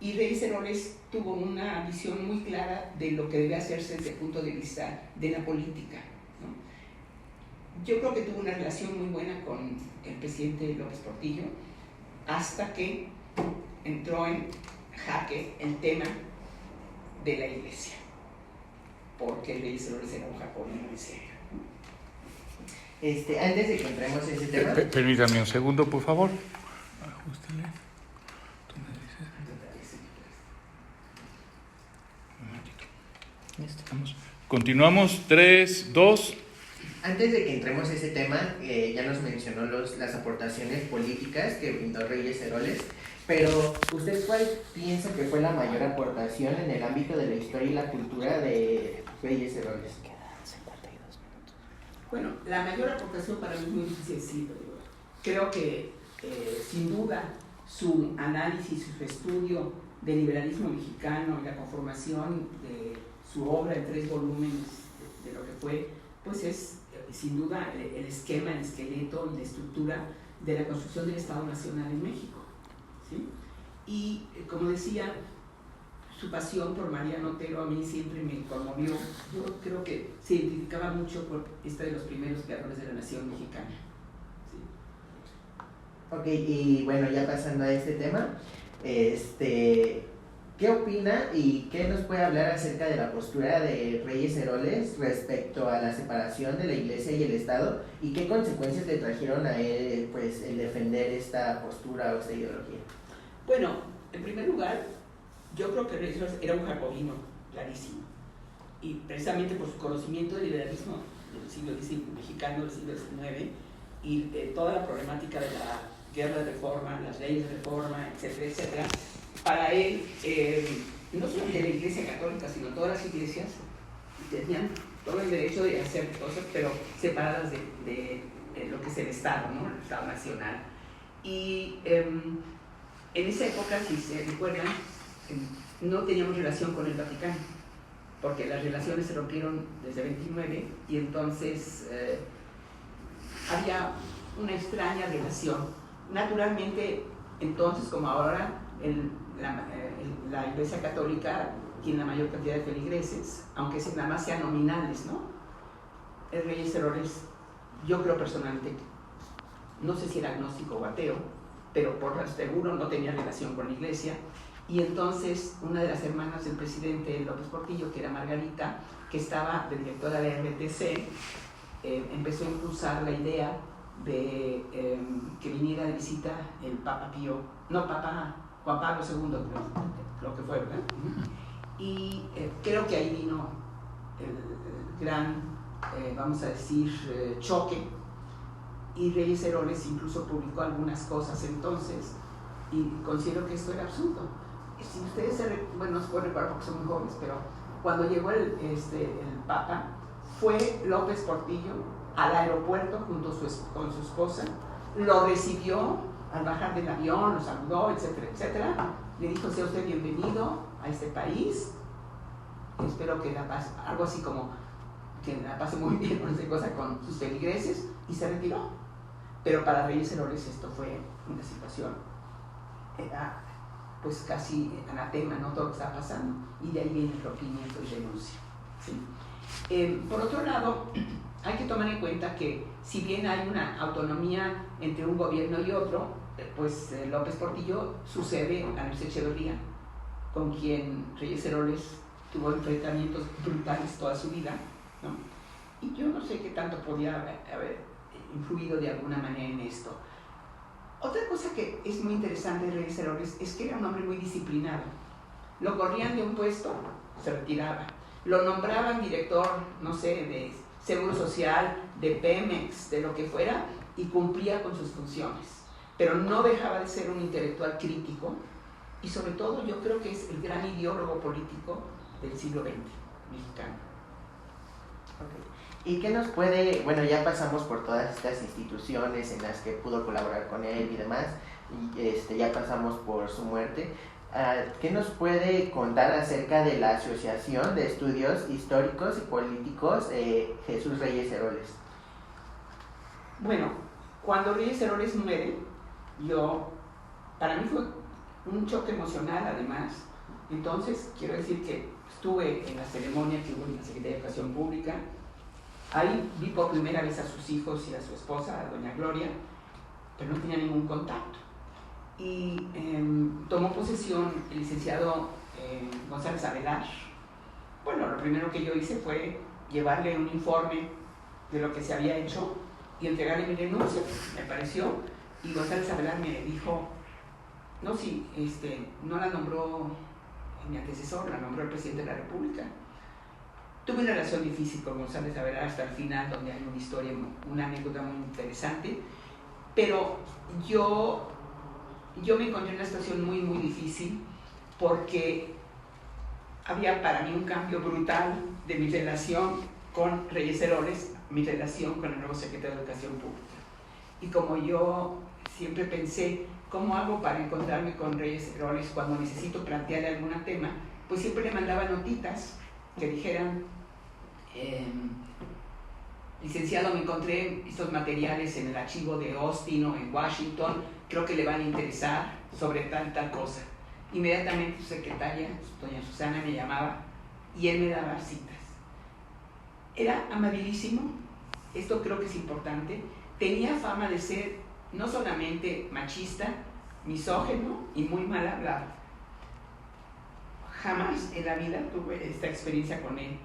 Y Reyes Heroles tuvo una visión muy clara de lo que debe hacerse desde el punto de vista de la política, ¿no? Yo creo que tuvo una relación muy buena con el presidente López Portillo, hasta que entró en jaque el tema de la iglesia, porque Reyes Heroles era un jacobino muy serio. Antes de que entremos en ese tema... Permítame un segundo, por favor. Ajústele. Tú me dices. Un momentito. Vamos. Continuamos. 3, 2. Antes de que entremos en ese tema, ya nos mencionó las aportaciones políticas que brindó Reyes Heroles, pero ¿usted cuál piensa que fue la mayor aportación en el ámbito de la historia y la cultura de Reyes Heroles? Bueno, la mayor aportación para mí es muy difícil decirlo. Creo que sin duda su análisis, su estudio del liberalismo mexicano y la conformación de su obra en 3 volúmenes de lo que fue, pues es sin duda el esquema, el esqueleto y la estructura de la construcción del Estado Nacional en México, ¿sí? Y como decía, su pasión por Mariano Otero a mí siempre me conmovió. Yo creo que se identificaba mucho por de los primeros creadores de la nación mexicana, ¿sí? Ok, y bueno, ya pasando a este tema, ¿qué opina y qué nos puede hablar acerca de la postura de Reyes Heroles respecto a la separación de la Iglesia y el Estado, y qué consecuencias le trajeron a él, pues, el defender esta postura o esta ideología? Bueno, en primer lugar, yo creo que Reyes Heroles era un jacobino clarísimo, y precisamente por su conocimiento del liberalismo del siglo XIX mexicano, del siglo XIX, y de toda la problemática de la guerra de reforma, las leyes de reforma, etcétera, etcétera. Para él, no solo de la Iglesia Católica, sino todas las iglesias tenían todo el derecho de hacer cosas, pero separadas de lo que es el Estado, ¿no? El Estado Nacional. Y en esa época, si se recuerdan, no teníamos relación con el Vaticano, porque las relaciones se rompieron desde 29, y entonces había una extraña relación. Naturalmente, entonces, como ahora, la Iglesia Católica tiene la mayor cantidad de feligreses, aunque nada más sean nominales, ¿no? El Reyes Heroles, yo creo personalmente, no sé si era agnóstico o ateo, pero por seguro no tenía relación con la Iglesia. Y entonces una de las hermanas del presidente López Portillo, que era Margarita, que estaba de directora de RTC, empezó a impulsar la idea de que viniera de visita el Papa Juan Pablo II, creo que fue, ¿verdad? Y creo que ahí vino el gran, vamos a decir, choque, y Reyes Heroles incluso publicó algunas cosas entonces, y considero que esto era absurdo. Si ustedes no se pueden recordar porque son muy jóvenes, pero cuando llegó el Papa, fue López Portillo al aeropuerto junto con su esposa, lo recibió al bajar del avión, lo saludó, etcétera, etcétera. Le dijo: sea usted bienvenido a este país, espero que la pase, algo así como que la pase muy bien, no sé cosa, con sus feligreses, y se retiró. Pero para Reyes Heroles esto fue una situación, era pues casi anatema, ¿no? Todo lo que está pasando, y de ahí viene el rompimiento y renuncia, ¿sí? Por otro lado, hay que tomar en cuenta que si bien hay una autonomía entre un gobierno y otro, pues López Portillo sucede a Luis Echeverría, con quien Reyes Heroles tuvo enfrentamientos brutales toda su vida, ¿no? Y yo no sé qué tanto podía haber influido de alguna manera en esto. Otra cosa que es muy interesante de Reyes Heroles es que era un hombre muy disciplinado. Lo corrían de un puesto, se retiraba. Lo nombraban director, no sé, de Seguro Social, de Pemex, de lo que fuera, y cumplía con sus funciones. Pero no dejaba de ser un intelectual crítico, y sobre todo yo creo que es el gran ideólogo político del siglo XX mexicano. Okay. ¿Y qué nos puede, bueno, ya pasamos por todas estas instituciones en las que pudo colaborar con él y demás, y ya pasamos por su muerte? ¿Qué nos puede contar acerca de la Asociación de Estudios Históricos y Políticos Jesús Reyes Heroles? Bueno, cuando Reyes Heroles muere, para mí fue un choque emocional además. Entonces, quiero decir que estuve en la ceremonia que hubo en la Secretaría de Educación Pública. Ahí vi por primera vez a sus hijos y a su esposa, a doña Gloria, pero no tenía ningún contacto. Y tomó posesión el licenciado González Avelar. Bueno, lo primero que yo hice fue llevarle un informe de lo que se había hecho y entregarle mi denuncia, me pareció. Y González Avelar me dijo, no, sí, no la nombró mi antecesor, la nombró el presidente de la República. Tuve una relación difícil con González Avelar hasta el final, donde hay una historia, una anécdota muy interesante, pero yo me encontré en una situación muy, muy difícil porque había para mí un cambio brutal de mi relación con Reyes Heroles, mi relación con el nuevo secretario de Educación Pública. Y como yo siempre pensé, ¿cómo hago para encontrarme con Reyes Heroles cuando necesito plantearle algún tema? Pues siempre le mandaba notitas que dijeran, licenciado, me encontré estos materiales en el archivo de Austin o en Washington, creo que le van a interesar sobre tal cosa. Inmediatamente su secretaria, doña Susana, me llamaba y él me daba citas. Era amabilísimo, esto creo que es importante. Tenía fama de ser no solamente machista, misógino y muy mal hablado. Jamás en la vida tuve esta experiencia con él.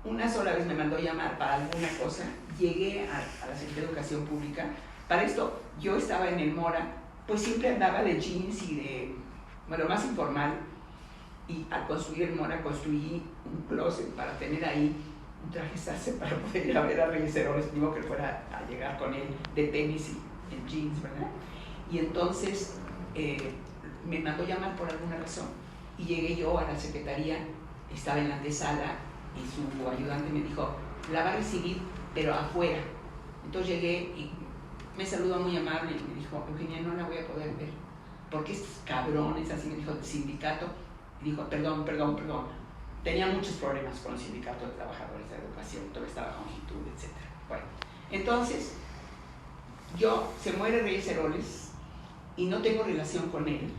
Una sola vez me mandó llamar para alguna cosa, llegué a la Secretaría de Educación Pública. Para esto yo estaba en el Mora, pues siempre andaba de jeans y de, bueno, más informal. Y al construir el Mora construí un closet para tener ahí un traje sastre para poder ir a ver a Reyes Heroles, digo que fuera a llegar con él de tenis y en jeans, ¿verdad? Y entonces me mandó llamar por alguna razón y llegué yo a la secretaría, estaba en la antesala y su ayudante me dijo, la va a recibir pero afuera. Entonces llegué y me saludó muy amable y me dijo, Eugenia, no la voy a poder ver porque estos cabrones, así me dijo, del sindicato, y dijo, perdón, tenía muchos problemas con el sindicato de trabajadores de educación, todo estaba con actitud, etc. Bueno, entonces se muere Reyes Heroles y no tengo relación con él,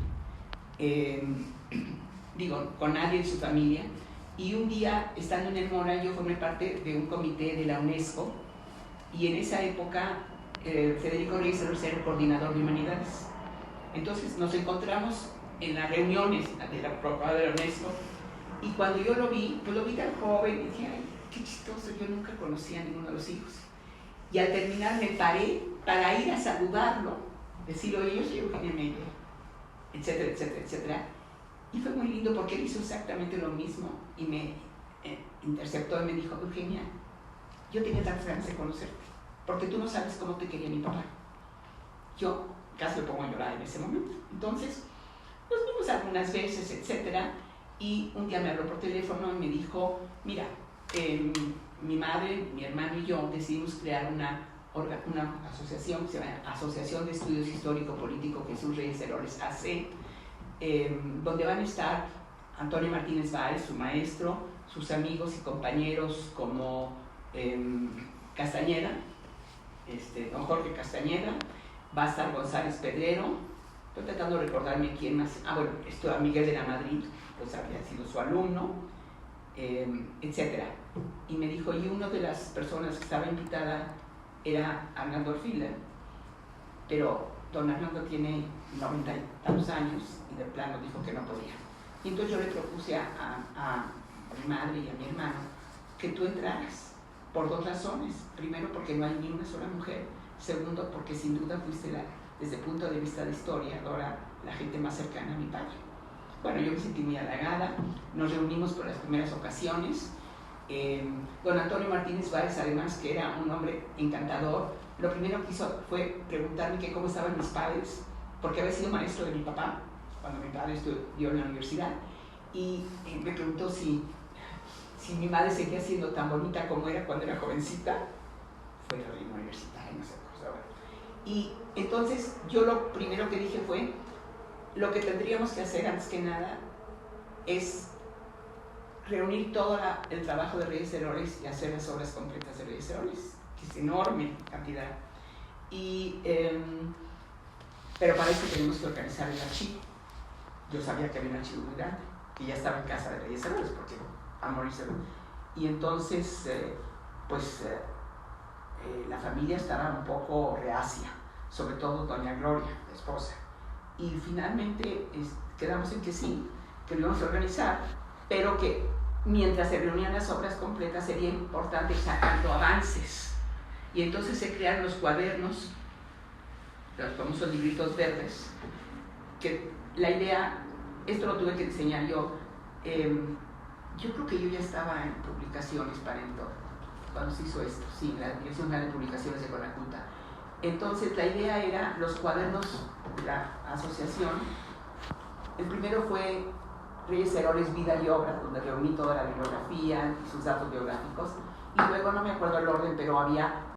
con nadie en su familia. Y un día, estando en el Mora, yo formé parte de un comité de la UNESCO y en esa época Federico Reyes Heroles era el coordinador de humanidades. Entonces nos encontramos en las reuniones de la Procuraduría de la UNESCO y cuando yo lo vi, pues lo vi tan joven y dije, ay, qué chistoso, yo nunca conocía a ninguno de los hijos. Y al terminar me paré para ir a saludarlo, decirle, oye, yo soy Eugenia Meyer, etcétera, etcétera, etcétera. Y fue muy lindo porque él hizo exactamente lo mismo y me interceptó y me dijo, Eugenia, yo tenía tantas ganas de conocerte, porque tú no sabes cómo te quería mi papá. Yo casi me pongo a llorar en ese momento. Entonces, nos vimos algunas veces, etcétera, y un día me habló por teléfono y me dijo, mira, mi madre, mi hermano y yo decidimos crear una asociación que se llama Asociación de Estudios Histórico-Político Jesús Reyes Heroles AC, donde van a estar Antonio Martínez Báez, su maestro, sus amigos y compañeros como Castañeda, don Jorge Castañeda, va a estar González Pedrero, estoy tratando de recordarme quién más, a Miguel de la Madrid, pues había sido su alumno, etcétera. Y me dijo, y una de las personas que estaba invitada era Arnaldo Orfila, pero don Arnaldo tiene 90 y tantos años y de plano dijo que no podía. Y entonces yo le propuse a mi madre y a mi hermano que tú entraras por dos razones. Primero, porque no hay ni una sola mujer. Segundo, porque sin duda fuiste desde el punto de vista de historiadora la gente más cercana a mi padre. Bueno, yo me sentí muy halagada, nos reunimos por las primeras ocasiones. Don Antonio Martínez Báez, además, que era un hombre encantador, lo primero que hizo fue preguntarme que cómo estaban mis padres, porque había sido maestro de mi papá cuando mi padre estudió en la universidad, y me preguntó si mi madre seguía siendo tan bonita como era cuando era jovencita, fue la reina universitaria, no sé cosa. Y entonces yo lo primero que dije fue, lo que tendríamos que hacer antes que nada es reunir todo el trabajo de Reyes Heroles y hacer las obras completas de Reyes Heroles, que es enorme cantidad. Pero para eso tenemos que organizar el archivo. yo sabía que había un archivo muy grande, que ya estaba en casa de Reyes Heroles, porque a morirse. Y entonces, la familia estaba un poco reacia, sobre todo doña Gloria, la esposa. Y finalmente quedamos en que sí, que lo íbamos a organizar, pero que mientras se reunían las obras completas sería importante ir sacando avances. Y entonces se crearon los cuadernos, los famosos libritos verdes, que la idea, esto lo tuve que diseñar yo creo que yo ya estaba en publicaciones para entonces, cuando se hizo esto, sí, la Dirección General de Publicaciones de Guanajuato. Entonces la idea era los cuadernos de la asociación. El primero fue Reyes Heroles, Vida y Obra, donde reuní toda la bibliografía y sus datos biográficos, y luego no me acuerdo el orden, pero había